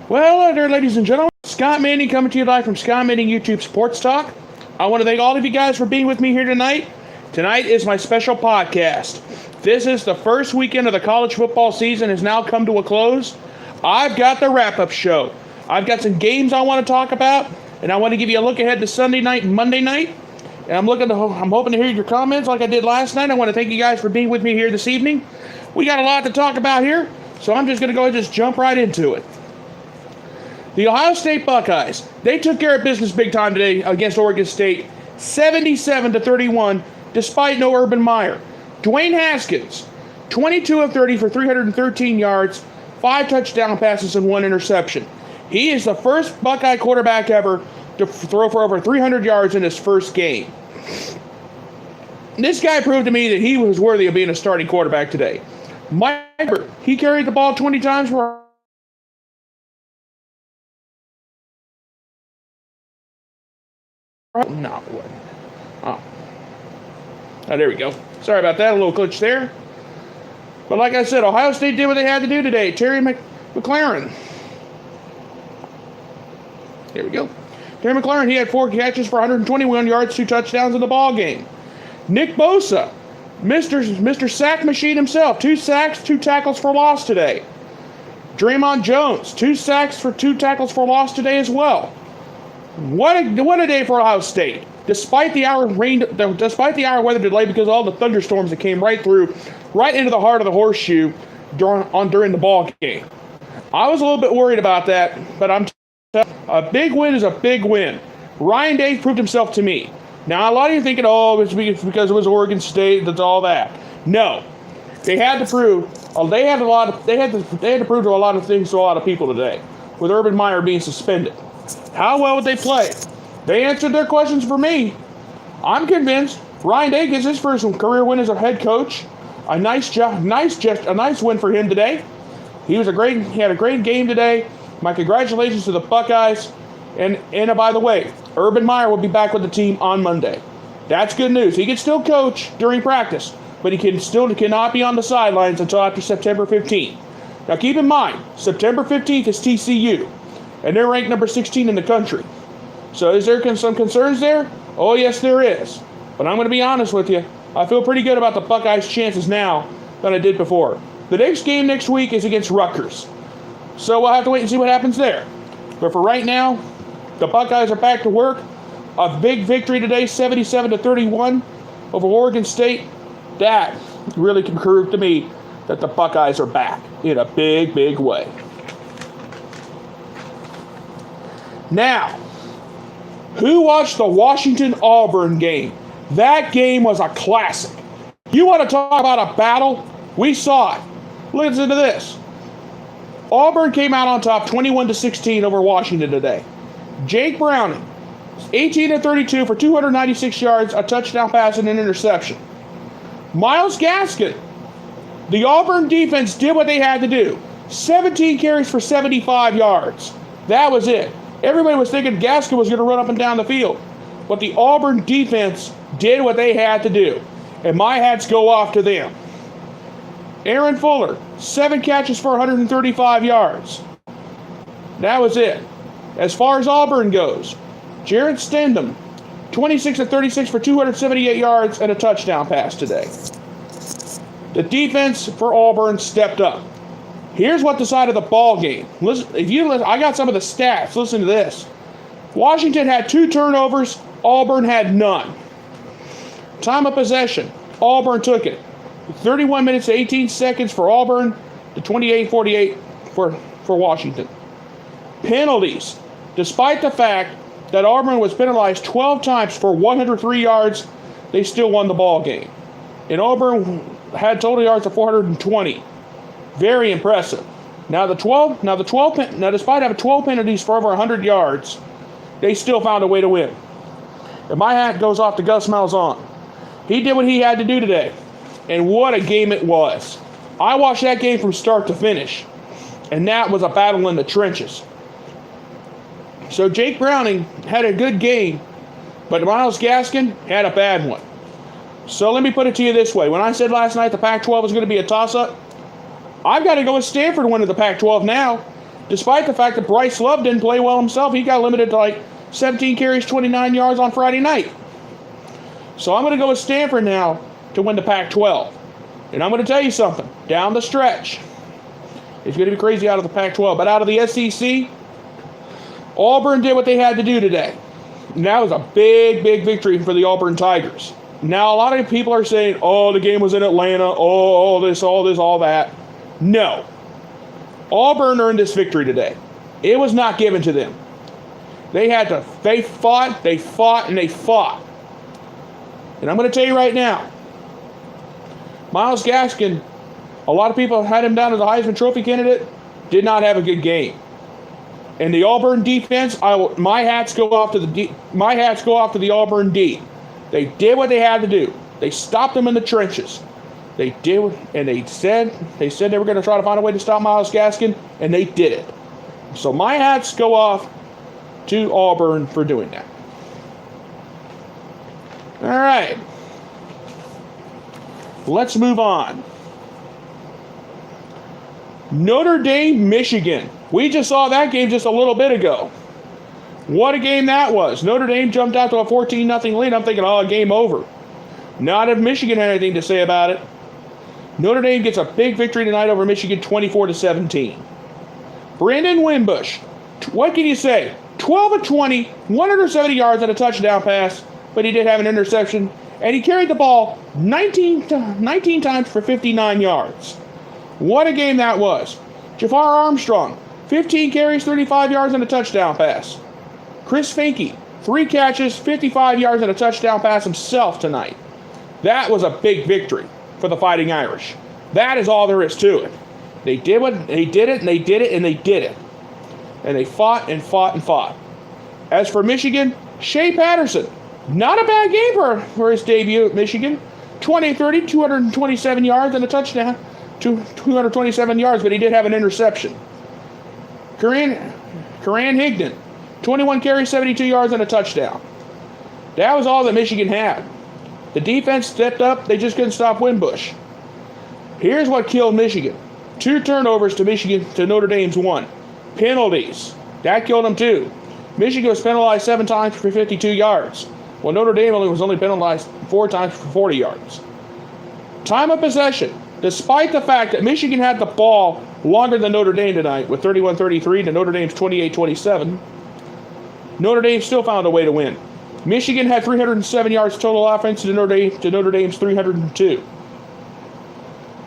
Well, there, ladies and gentlemen, Scott Manning coming to you live from Scott Manning YouTube Sports Talk. I want to thank all of you guys for being with me here tonight. Tonight is my special podcast. This is the first weekend of the college football season has now come to a close. I've got the wrap-up show. I've got some games I want to talk about, and I want to give you a look ahead to Sunday night and Monday night. And I'm hoping to hear your comments like I did last night. I want to thank you guys for being with me here this evening. We got a lot to talk about here, so I'm just going to go ahead and just jump right into it. The Ohio State Buckeyes, they took care of business big time today against Oregon State, 77-31, despite no Urban Meyer. Dwayne Haskins, 22 of 30 for 313 yards, 5 touchdown passes and 1 interception. He is the first Buckeye quarterback ever to throw for over 300 yards in his first game. This guy proved to me that he was worthy of being a starting quarterback today. Mike, he carried the ball 20 times for there we go. Sorry about that, a little glitch there. But like I said, Ohio State did what they had to do today. Terry McLaurin. There we go. Terry McLaurin, he had 4 catches for 121 yards, 2 touchdowns in the ball game. Nick Bosa, Mr. Sack Machine himself, 2 sacks, 2 tackles for loss today. Draymond Jones, 2 sacks for 2 tackles for loss today as well. What a day for Ohio State. Despite the hour weather delay because of all the thunderstorms that came right into the heart of the horseshoe during the ball game. I was a little bit worried about that, but a big win is a big win. Ryan Day proved himself to me. Now, a lot of you thinking, it's because it was Oregon State, that's all that. No. They had to prove they had to prove to a lot of things to a lot of people today, with Urban Meyer being suspended. How well would they play? They answered their questions for me. I'm convinced Ryan Day gets his first career win as a head coach. A nice win for him today. He had a great game today. My congratulations to the Buckeyes. And by the way, Urban Meyer will be back with the team on Monday. That's good news. He can still coach during practice, but he cannot be on the sidelines until after September 15th. Now keep in mind, September 15th is TCU, and they're ranked number 16 in the country. So is there some concerns there? Oh, yes, there is. But I'm going to be honest with you. I feel pretty good about the Buckeyes' chances now than I did before. The next game next week is against Rutgers. So we'll have to wait and see what happens there. But for right now, the Buckeyes are back to work. A big victory today, 77-31 over Oregon State. That really can prove to me that the Buckeyes are back in a big, big way. Now, who watched the Washington-Auburn game? That game was a classic. You want to talk about a battle? We saw it. Listen to this. Auburn came out on top 21-16 over Washington today. Jake Browning, 18-32 for 296 yards, a touchdown pass, and an interception. Myles Gaskin, the Auburn defense did what they had to do. 17 carries for 75 yards. That was it. Everybody was thinking Gaskin was going to run up and down the field. But the Auburn defense did what they had to do. And my hats go off to them. Aaron Fuller, 7 catches for 135 yards. That was it. As far as Auburn goes, Jarrett Stidham, 26-36 for 278 yards and a touchdown pass today. The defense for Auburn stepped up. Here's what decided the ball game. I got some of the stats. Listen to this. Washington had 2 turnovers. Auburn had none. Time of possession. Auburn took it. 31 minutes and 18 seconds for Auburn to 28-48 for Washington. Penalties. Despite the fact that Auburn was penalized 12 times for 103 yards, they still won the ball game. And Auburn had total yards of 420. Very impressive. Despite having 12 penalties for over 100 yards, they still found a way to win. And my hat goes off to Gus Malzahn. He did what he had to do today. And what a game it was. I watched that game from start to finish. And that was a battle in the trenches. So Jake Browning had a good game, but Myles Gaskin had a bad one. So let me put it to you this way. When I said last night the Pac-12 was going to be a toss-up, I've got to go with Stanford winning the Pac-12 now. Despite the fact that Bryce Love didn't play well himself, he got limited to like 17 carries, 29 yards on Friday night. So I'm going to go with Stanford now to win the Pac-12. And I'm going to tell you something. Down the stretch, it's going to be crazy out of the Pac-12. But out of the SEC, Auburn did what they had to do today. And that was a big, big victory for the Auburn Tigers. Now, a lot of people are saying, oh, the game was in Atlanta, all this, all that. No. Auburn earned this victory today. It was not given to them. They fought. And I'm going to tell you right now, Myles Gaskin, a lot of people had him down as a Heisman Trophy candidate, did not have a good game. And the Auburn defense, my hats go off to the Auburn D. They did what they had to do. They stopped them in the trenches. They did, and they said they were going to try to find a way to stop Myles Gaskin, and they did it. So my hats go off to Auburn for doing that. All right. Let's move on. Notre Dame, Michigan. We just saw that game just a little bit ago. What a game that was. Notre Dame jumped out to a 14-0 lead. I'm thinking, oh, game over. Not if Michigan had anything to say about it. Notre Dame gets a big victory tonight over Michigan, 24-17. Brandon Wimbush, what can you say? 12 of 20, 170 yards and a touchdown pass, but he did have an interception, and he carried the ball 19 times for 59 yards. What a game that was. Jafar Armstrong, 15 carries, 35 yards and a touchdown pass. Chris Finke, 3 catches, 55 yards and a touchdown pass himself tonight. That was a big victory for the Fighting Irish. That is all there is to it. They did it, and they did it. And they fought and fought and fought. As for Michigan, Shea Patterson, not a bad game for his debut at Michigan. 20-30, 227 yards and a touchdown. 227 yards, but he did have an interception. Coran Higdon, 21 carries, 72 yards and a touchdown. That was all that Michigan had. The defense stepped up. They just couldn't stop Wimbush. Here's what killed Michigan. 2 turnovers to Notre Dame's 1. Penalties. That killed them too. Michigan was penalized 7 times for 52 yards. Well, Notre Dame was only penalized 4 times for 40 yards. Time of possession. Despite the fact that Michigan had the ball longer than Notre Dame tonight with 31-33 to Notre Dame's 28-27, Notre Dame still found a way to win. Michigan had 307 yards total offense to Notre Dame's 302.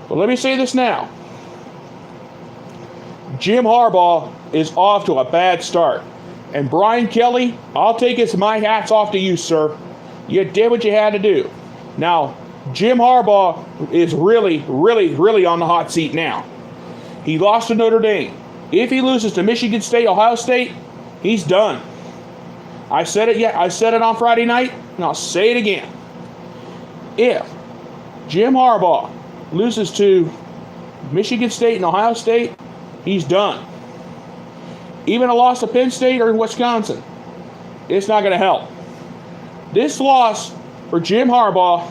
But let me say this now. Jim Harbaugh is off to a bad start. And Brian Kelly, I'll take my hats off to you, sir. You did what you had to do. Now, Jim Harbaugh is really, really, really on the hot seat now. He lost to Notre Dame. If he loses to Michigan State, Ohio State, he's done. I said it on Friday night, and I'll say it again. If Jim Harbaugh loses to Michigan State and Ohio State, he's done. Even a loss to Penn State or Wisconsin, it's not going to help. This loss for Jim Harbaugh.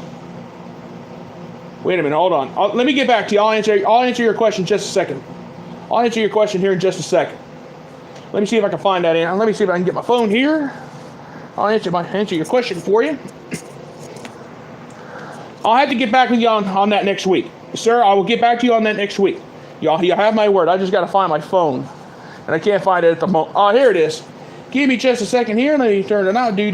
Wait a minute, hold on. Let me get back to you. I'll answer your question in just a second. I'll answer your question here in just a second. Let me see if I can find that in. Let me see if I can get my phone here. I'll answer your question for you. I'll have to get back with you on that next week. Sir, I will get back to you on that next week. Y'all have my word. I just got to find my phone. And I can't find it at the moment. Oh, here it is. Give me just a second here. Let me turn it out. I'm going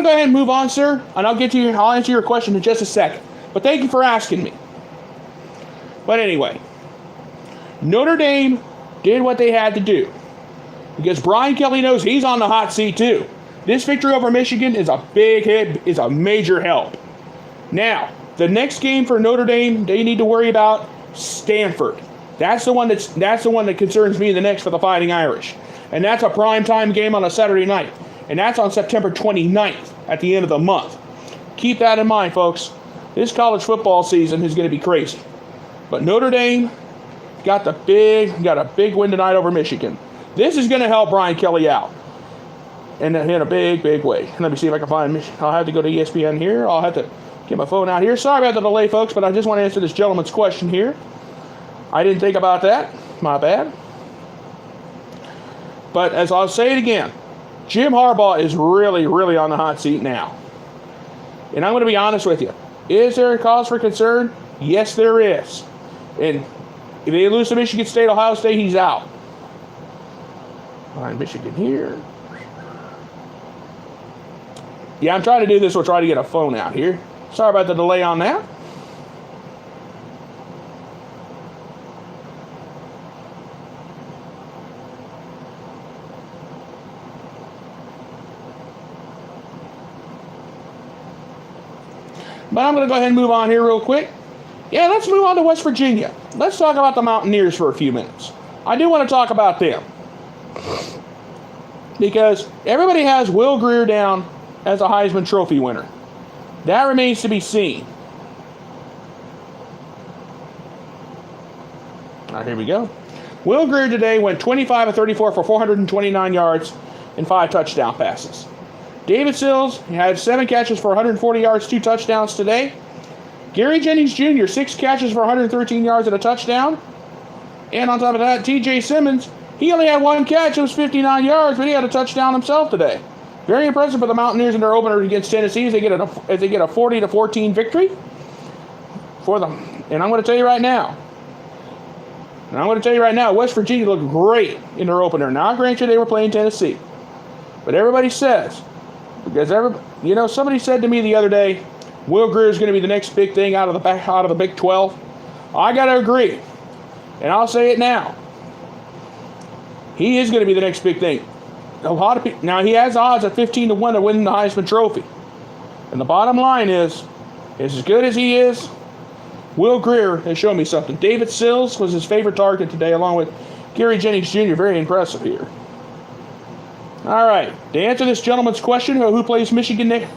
to go ahead and move on, sir. And I'll answer your question in just a second. But thank you for asking me. But anyway, Notre Dame did what they had to do. Because Brian Kelly knows he's on the hot seat too. This victory over Michigan is a big hit, is a major help. Now, the next game for Notre Dame they need to worry about Stanford. That's the one that concerns me the next for the Fighting Irish. And that's a primetime game on a Saturday night. And that's on September 29th at the end of the month. Keep that in mind, folks. This college football season is going to be crazy. But Notre Dame got a big win tonight over Michigan. This is going to help Brian Kelly out in a big, big way. Let me see if I can find Michigan. I'll have to go to ESPN here. I'll have to get my phone out here. Sorry about the delay, folks, but I just want to answer this gentleman's question here. I didn't think about that. My bad. But as I'll say it again, Jim Harbaugh is really, really on the hot seat now. And I'm going to be honest with you. Is there a cause for concern? Yes, there is. And if they lose to Michigan State, Ohio State, he's out. All right, Michigan here. Yeah, I'm trying to do this. We'll try to get a phone out here. Sorry about the delay on that. But I'm going to go ahead and move on here real quick. Yeah, let's move on to West Virginia. Let's talk about the Mountaineers for a few minutes. I do want to talk about them. Because everybody has Will Grier down as a Heisman Trophy winner. That remains to be seen. All right, here we go. Will Grier today went 25 of 34 for 429 yards and 5 touchdown passes. David Sills had 7 catches for 140 yards, 2 touchdowns today. Gary Jennings Jr., 6 catches for 113 yards and a touchdown. And on top of that, TJ Simmons, he only had 1 catch. It was 59 yards, but he had a touchdown himself today. Very impressive for the Mountaineers in their opener against Tennessee as they get a 40-14 victory for them. And I'm going to tell you right now, West Virginia looked great in their opener. Now, granted, they were playing Tennessee. But everybody says, because somebody said to me the other day, Will Grier is going to be the next big thing out of the Big 12. I got to agree. And I'll say it now. He is going to be the next big thing. A lot of people, now he has odds at 15-1 to win the Heisman Trophy. And the bottom line is, as good as he is, Will Grier has shown me something. David Sills was his favorite target today, along with Gary Jennings Jr. Very impressive here. All right, to answer this gentleman's question, who plays Michigan next?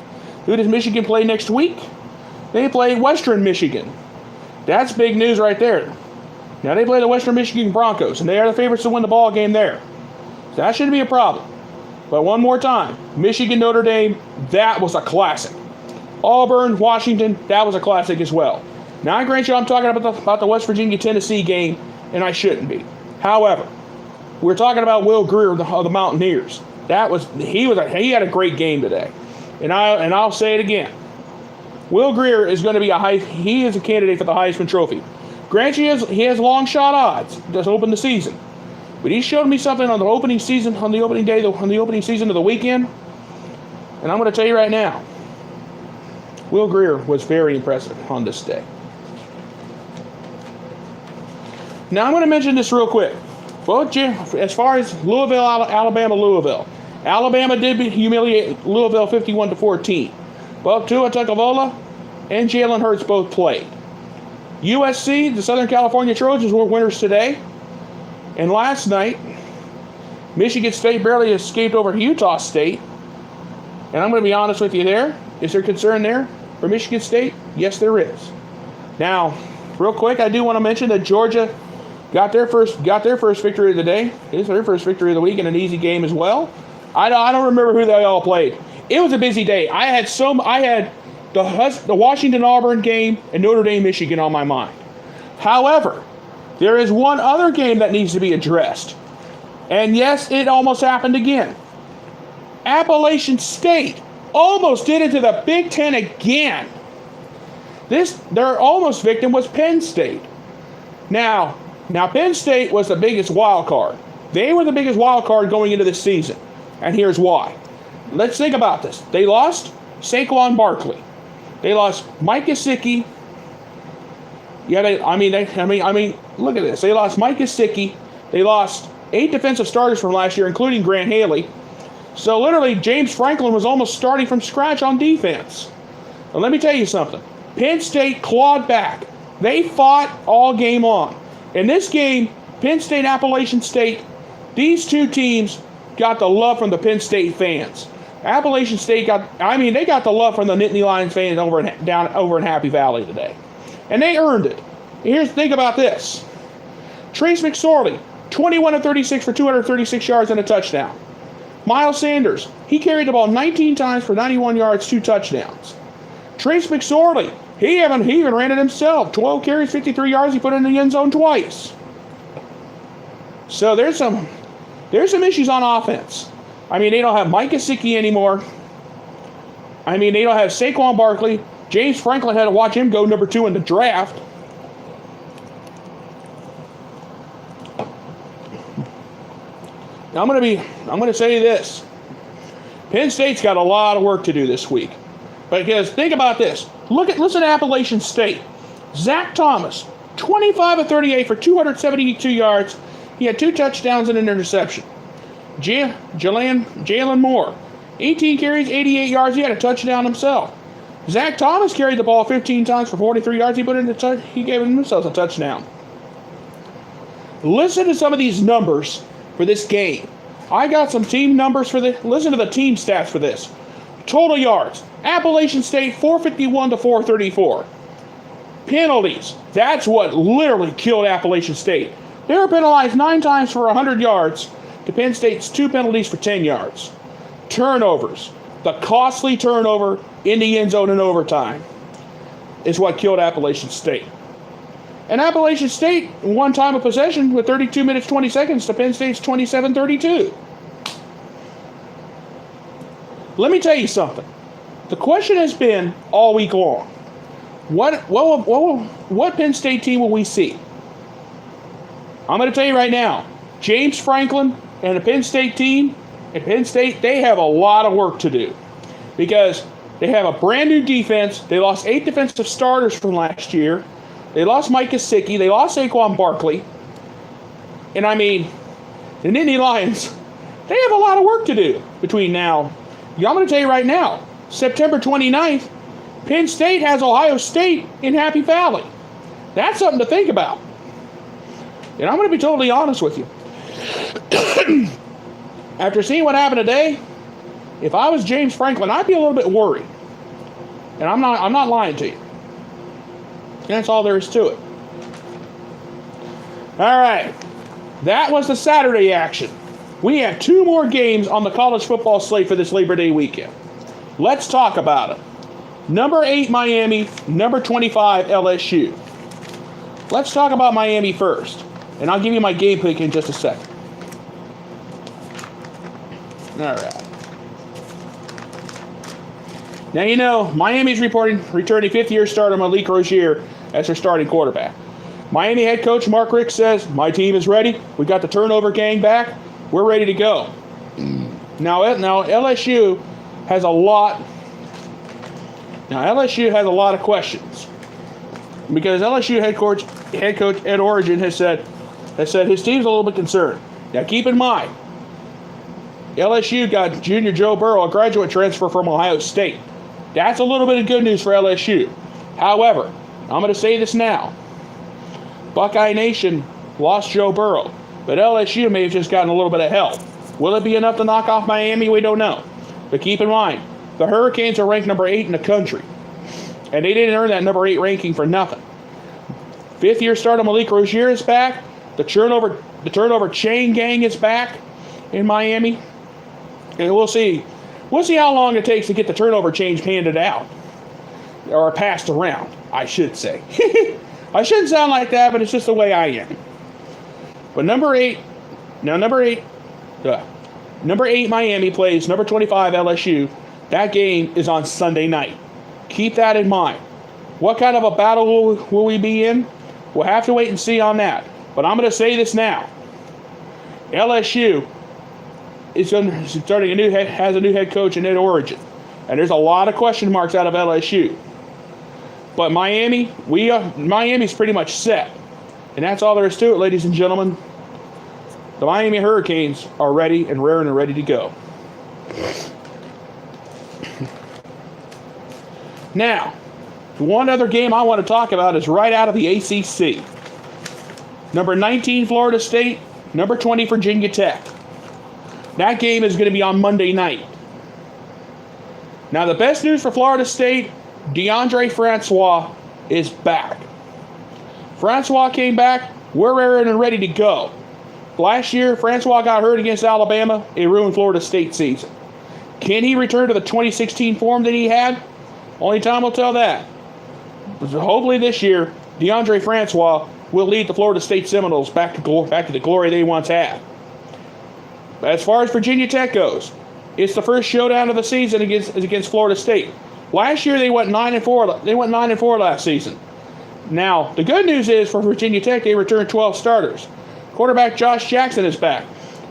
Who does Michigan play next week? They play Western Michigan. That's big news right there. Now they play the Western Michigan Broncos, and they are the favorites to win the ball game there. So that shouldn't be a problem. But one more time, Michigan, Notre Dame, that was a classic. Auburn, Washington, that was a classic as well. Now I grant you I'm talking about the West Virginia-Tennessee game, and I shouldn't be. However, we're talking about Will Grier of the Mountaineers. He had a great game today. And I'll say it again. Will Grier is going to be he is a candidate for the Heisman Trophy. Granted, he has long shot odds to open the season. But he showed me something on the opening season, on the opening season of the weekend. And I'm going to tell you right now, Will Grier was very impressive on this day. Now I'm going to mention this real quick. Well, as far as Alabama, Alabama did humiliate Louisville 51-14. Well, Tua Tagovailoa and Jalen Hurts both played. USC, the Southern California Trojans, were winners today. And last night, Michigan State barely escaped over Utah State. And I'm going to be honest with you there. Is there concern there for Michigan State? Yes, there is. Now, real quick, I do want to mention that Georgia got their first victory of the day. It's their first victory of the week in an easy game as well. I don't remember who they all played. It was a busy day. I had the Washington Auburn game and Notre Dame Michigan on my mind. However, there is one other game that needs to be addressed. And yes, it almost happened again. Appalachian State almost did it to the Big Ten again. Their almost victim was Penn State. Now Penn State was the biggest wild card. They were the biggest wild card going into this season. And here's why. Let's think about this. They lost Saquon Barkley. They lost Mike Gesicki. Yeah, look at this. They lost Mike Gesicki. They lost 8 defensive starters from last year, including Grant Haley. So literally, James Franklin was almost starting from scratch on defense. And let me tell you something. Penn State clawed back. They fought all game long. In this game, Penn State, Appalachian State, these two teams got the love from the Penn State fans. Appalachian State they got the love from the Nittany Lions fans over in Happy Valley today. And they earned it. Think about this. Trace McSorley, 21 of 36 for 236 yards and a touchdown. Miles Sanders, he carried the ball 19 times for 91 yards, 2 touchdowns. Trace McSorley, he even ran it himself. 12 carries, 53 yards. He put it in the end zone twice. So there's some issues on offense. I mean, they don't have Mike Gesicki anymore. I mean, they don't have Saquon Barkley. James Franklin had to watch him go number 2 in the draft. Now I'm going to say this. Penn State's got a lot of work to do this week. Because think about this. Listen to Appalachian State. Zach Thomas, 25 of 38 for 272 yards. He had 2 touchdowns and an interception. Jalen Moore, 18 carries, 88 yards. He had a touchdown himself. Zach Thomas carried the ball 15 times for 43 yards. He gave himself a touchdown. Listen to some of these numbers for this game. I got some team numbers for this. Listen to the team stats for this. Total yards. Appalachian State 451 to 434. Penalties. That's what literally killed Appalachian State. They were penalized 9 times for 100 yards to Penn State's 2 penalties for 10 yards. Turnovers. The costly turnover in the end zone in overtime is what killed Appalachian State. And Appalachian State won time of possession with 32 minutes 20 seconds to Penn State's 27-32. Let me tell you something. The question has been all week long, what Penn State team will we see? I'm going to tell you right now, James Franklin and the Penn State team, at Penn State, they have a lot of work to do because they have a brand new defense. They lost 8 defensive starters from last year. They lost Mike Gesicki. They lost Saquon Barkley. And I mean, the Nittany Lions, they have a lot of work to do between now. I'm going to tell you right now, September 29th, Penn State has Ohio State in Happy Valley. That's something to think about. And I'm going to be totally honest with you. After seeing what happened today, if I was James Franklin, I'd be a little bit worried. And I'm not lying to you. And that's all there is to it. All right. That was the Saturday action. We have 2 more games on the college football slate for this Labor Day weekend. Let's talk about it. Number 8, Miami. Number 25, LSU. Let's talk about Miami first. And I'll give you my game pick in just a second. All right. Now, you know, Miami's returning 5th-year starter Malik Rozier as their starting quarterback. Miami head coach Mark Richt says, my team is ready. We got the turnover gang back. We're ready to go. Now LSU has a lot. of questions because LSU head coach Ed Orgeron has said his team's a little bit concerned. Now, keep in mind, LSU got junior Joe Burrow, a graduate transfer from Ohio State. That's a little bit of good news for LSU. However, I'm going to say this now. Buckeye Nation lost Joe Burrow, but LSU may have just gotten a little bit of help. Will it be enough to knock off Miami? We don't know. But keep in mind, the Hurricanes are ranked number 8 in the country, and they didn't earn that number 8 ranking for nothing. 5th-year starter Malik Rozier is back. The turnover chain gang is back in Miami. And we'll see. We'll see how long it takes to get the turnover chains handed out. Or passed around, I should say. I shouldn't sound like that, but it's just the way I am. But number 8 Miami plays number 25 LSU. That game is on Sunday night. Keep that in mind. What kind of a battle will we be in? We'll have to wait and see on that. But I'm going to say this now. LSU has a new head coach in Ed Orgeron. And there's a lot of question marks out of LSU. But Miami's pretty much set. And that's all there is to it, ladies and gentlemen. The Miami Hurricanes are ready and raring and ready to go. Now, one other game I want to talk about is right out of the ACC. Number 19, Florida State. Number 20, Virginia Tech. That game is going to be on Monday night. Now, the best news for Florida State, DeAndre Francois is back. Francois came back. We're raring and ready to go. Last year, Francois got hurt against Alabama. It ruined Florida State's season. Can he return to the 2016 form that he had? Only time will tell that. Hopefully this year, DeAndre Francois will lead the Florida State Seminoles back to the glory they once had. As far as Virginia Tech goes, it's the first showdown of the season against Florida State. Last year they went 9-4. They went 9-4 last season. Now the good news is for Virginia Tech, they returned 12 starters. Quarterback Josh Jackson is back.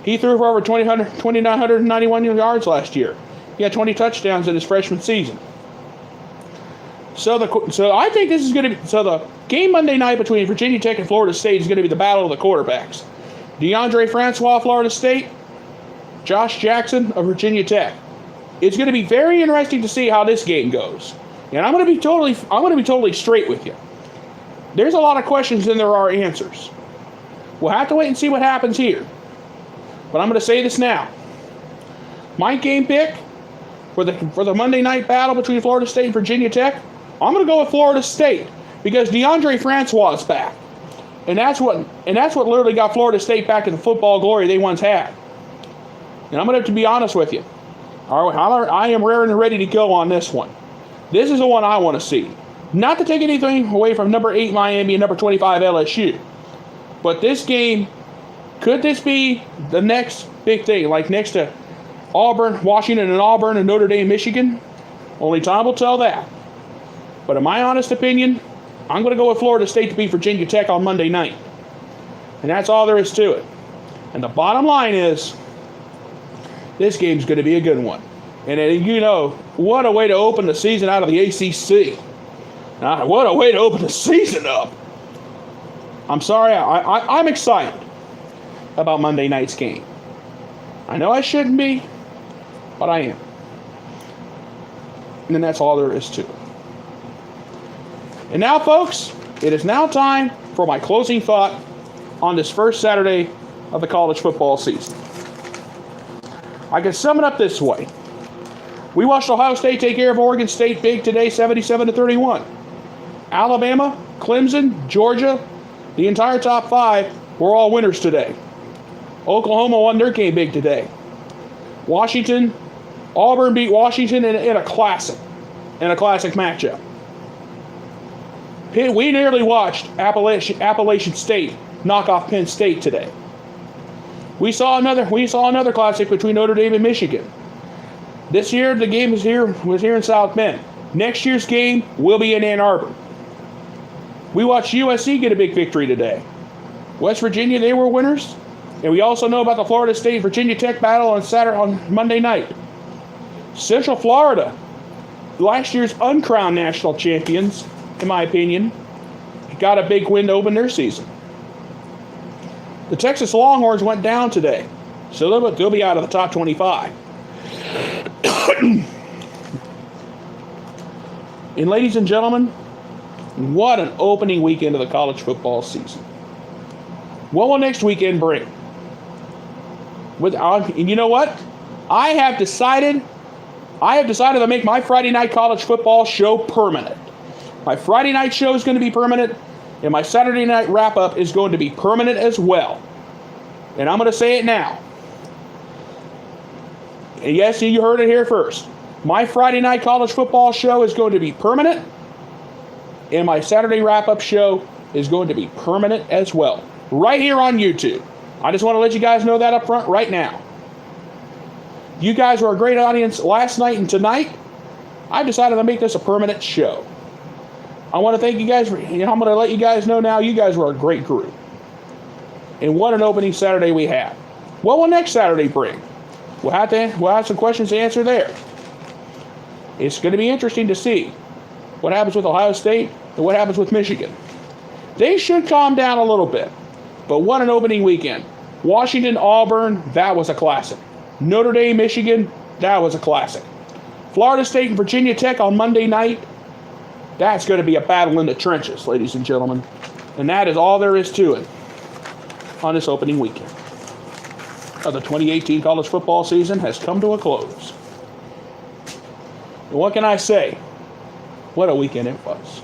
He threw for over 2,991 yards last year. He had 20 touchdowns in his freshman season. So I think this is going to be the game Monday night between Virginia Tech and Florida State is going to be the battle of the quarterbacks. DeAndre Francois, Florida State. Josh Jackson of Virginia Tech. It's going to be very interesting to see how this game goes. And I'm going to be totally straight with you. There's a lot of questions and there are answers. We'll have to wait and see what happens here. But I'm going to say this now. My game pick for the Monday night battle between Florida State and Virginia Tech, I'm going to go with Florida State because DeAndre Francois is back. And that's what literally got Florida State back to the football glory they once had. And I'm going to have to be honest with you. I am raring and ready to go on this one. This is the one I want to see. Not to take anything away from number 8 Miami and number 25 LSU. But this game, could this be the next big thing? Like next to Auburn, Washington, and Auburn, and Notre Dame, Michigan? Only time will tell that. But in my honest opinion, I'm going to go with Florida State to beat Virginia Tech on Monday night. And that's all there is to it. And the bottom line is, this game's going to be a good one. And what a way to open the season out of the ACC. What a way to open the season up. I'm sorry, I'm excited about Monday night's game. I know I shouldn't be, but I am. And then that's all there is to it. And now, folks, it is now time for my closing thought on this first Saturday of the college football season. I can sum it up this way. We watched Ohio State take care of Oregon State big today, 77-31. Alabama, Clemson, Georgia, the entire top 5 were all winners today. Oklahoma won their game big today. Auburn beat Washington in a classic matchup. We nearly watched Appalachian State knock off Penn State today. We saw another classic between Notre Dame and Michigan. This year the game was here in South Bend. Next year's game will be in Ann Arbor. We watched USC get a big victory today. West Virginia, they were winners. And we also know about the Florida State-Virginia Tech battle on Monday night. Central Florida, last year's uncrowned national champions, in my opinion, got a big win to open their season. The Texas Longhorns went down today, so they'll be out of the top 25. And ladies and gentlemen, what an opening weekend of the college football season. What will next weekend bring? And you know what? I have decided to make my Friday night college football show permanent. My Friday night show is going to be permanent, and my Saturday night wrap-up is going to be permanent as well. And I'm going to say it now. And yes, you heard it here first. My Friday night college football show is going to be permanent, and my Saturday wrap-up show is going to be permanent as well. Right here on YouTube. I just want to let you guys know that up front right now. You guys were a great audience last night and tonight. I've decided to make this a permanent show. I want to thank you guys. I'm going to let you guys know now, you guys were a great group. And what an opening Saturday we had. What will next Saturday bring? We'll have some questions to answer there. It's going to be interesting to see what happens with Ohio State and what happens with Michigan. They should calm down a little bit. But what an opening weekend. Washington, Auburn, that was a classic. Notre Dame, Michigan, that was a classic. Florida State and Virginia Tech on Monday night, that's going to be a battle in the trenches, ladies and gentlemen. And that is all there is to it on this opening weekend of the 2018 college football season has come to a close. And what can I say? What a weekend it was.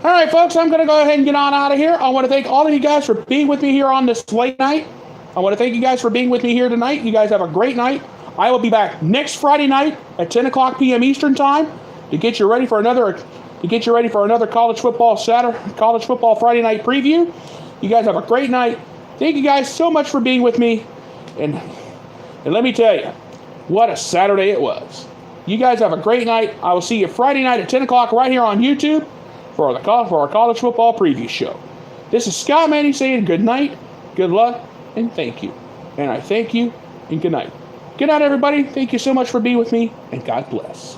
All right, folks, I'm going to go ahead and get on out of here. I want to thank all of you guys for being with me here on this late night. I want to thank you guys for being with me here tonight. You guys have a great night. I will be back next Friday night at 10 o'clock p.m. Eastern Time to get you ready for another to get you ready for another college football Friday night preview. You guys have a great night. Thank you guys so much for being with me. And let me tell you, what a Saturday it was. You guys have a great night. I will see you Friday night at 10 o'clock right here on YouTube for our college football preview show. This is Scott Manning saying good night, good luck, and thank you. And I thank you, and good night. Good night, everybody. Thank you so much for being with me, and God bless.